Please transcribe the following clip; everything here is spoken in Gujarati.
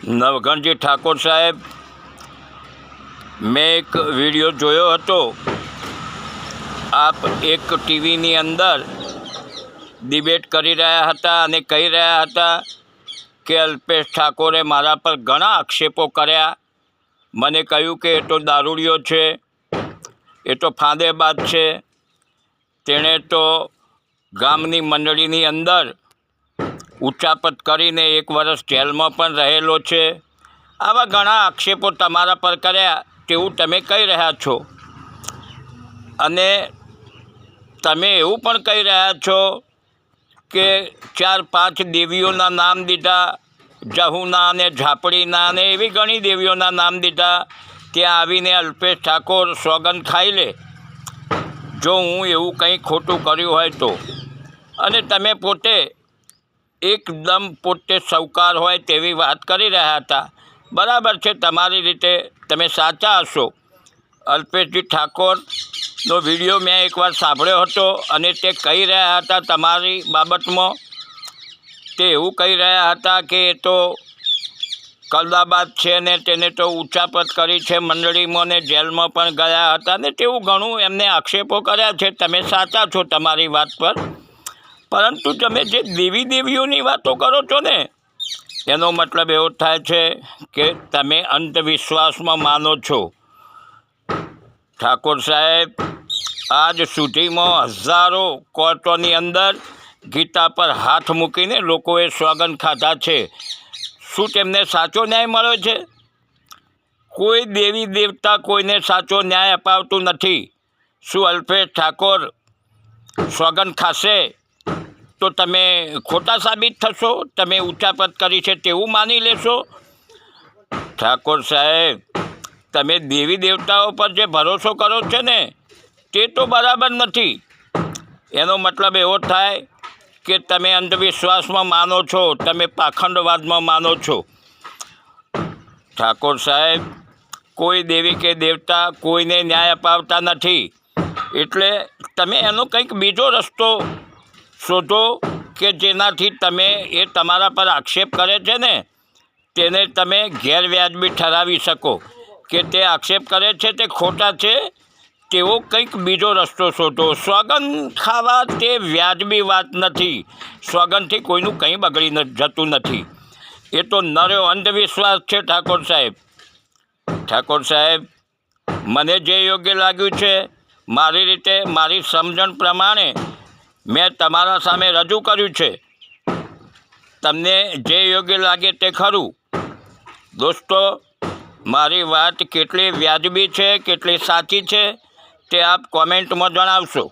નવઘણજી ઠાકોર સાહેબ, મેં એક વિડીયો જોયો હતો. આપ એક ટીવીની અંદર ડિબેટ કરી રહ્યા હતા અને કહી રહ્યા હતા કે અલ્પેશ ઠાકોરે મારા પર ઘણા આક્ષેપો કર્યા. મને કહ્યું કે એ તો દારૂડિયો છે, એ તો ફાંદેબાજ છે, તેણે તો ગામની મંડળીની અંદર ઉચ્ચાપત કરીને 1 વર્ષ જેલમાં પણ રહેલો છે. આવા ઘણા આક્ષેપો તમારા પર કર્યા તેવું તમે કહી રહ્યા છો. અને તમે એવું પણ કહી રહ્યા છો કે 4-5 દેવીઓના નામ દીધા, જહુના અને ઝાપડીના અને એવી ઘણી દેવીઓના નામ દીધા. ત્યાં આવીને અલ્પેશ ઠાકોર સોગંદ ખાઈ લે જો હું એવું કંઈ ખોટું કર્યું હોય તો. અને તમે પોતે એકદમ પોતે સૌકાર હોય તેવી વાત કરી રહ્યા હતા. બરાબર છે, તમારી રીતે તમે સાચા હશો. અલ્પેશજી ઠાકોરનો વિડીયો મેં એકવાર સાંભળ્યો હતો અને તે કહી રહ્યા હતા તમારી બાબતમાં. તે એવું કહી રહ્યા હતા કે એ તો કલદાબાદ છે ને તેને તો ઉચ્ચાપત કરી છે મંડળીમાં ને જેલમાં પણ ગયા હતા ને તેવું ઘણું એમને આક્ષેપો કર્યા છે. તમે સાચા છો તમારી વાત પર, પરંતુ તમે જે દેવીઓની વાતો કરો છો ને એનો મતલબ એવો થાય છે કે તમે અંધવિશ્વાસમાં માનો છો. ઠાકોર સાહેબ, આજ સુધીમાં હજારો કોર્ટોની અંદર ગીતા પર હાથ મૂકીને લોકોએ સોગંદ ખાધા છે. શું તેમને સાચો ન્યાય મળ્યો છે? કોઈ દેવી દેવતા કોઈને સાચો ન્યાય અપાવતું નથી. શું અલ્પેશ ઠાકોર સોગંદ ખાશે તો તમે ખોટા સાબિત થશો? તમે ઉચ્ચાપત કરી છે તેવું માની લેશો? ઠાકોર સાહેબ, તમે દેવી દેવતાઓ પર જે ભરોસો કરો છો ને તે તો બરાબર નથી. એનો મતલબ એવો થાય કે તમે અંધવિશ્વાસમાં માનો છો, તમે પાખંડવાદમાં માનો છો. ઠાકોર સાહેબ, કોઈ દેવી કે દેવતા કોઈને ન્યાય અપાવતા નથી. એટલે તમે એનો કંઈક બીજો રસ્તો શોધો કે જેનાથી તમે એ તમારા પર આક્ષેપ કરે છે ને તેને તમે ગેરવ્યાજબી ઠરાવી શકો કે તે આક્ષેપ કરે છે તે ખોટા છે. તેવો કંઈક બીજો રસ્તો શોધો. સોગંદ ખાવા તે વ્યાજબી વાત નથી. સોગંદથી કોઈનું કંઈ બગડી જતું નથી. એ તો નર્યો અંધવિશ્વાસ છે. ઠાકોર સાહેબ, મને જે યોગ્ય લાગ્યું છે મારી રીતે, મારી સમજણ પ્રમાણે મેં તમારા સામે રજૂ કર્યું છે. તમને જે યોગ્ય લાગે તે ખરું. દોસ્તો, મારી વાત કેટલી વ્યાજબી છે, કેટલી સાચી છે તે આપ કોમેન્ટમાં જણાવશો.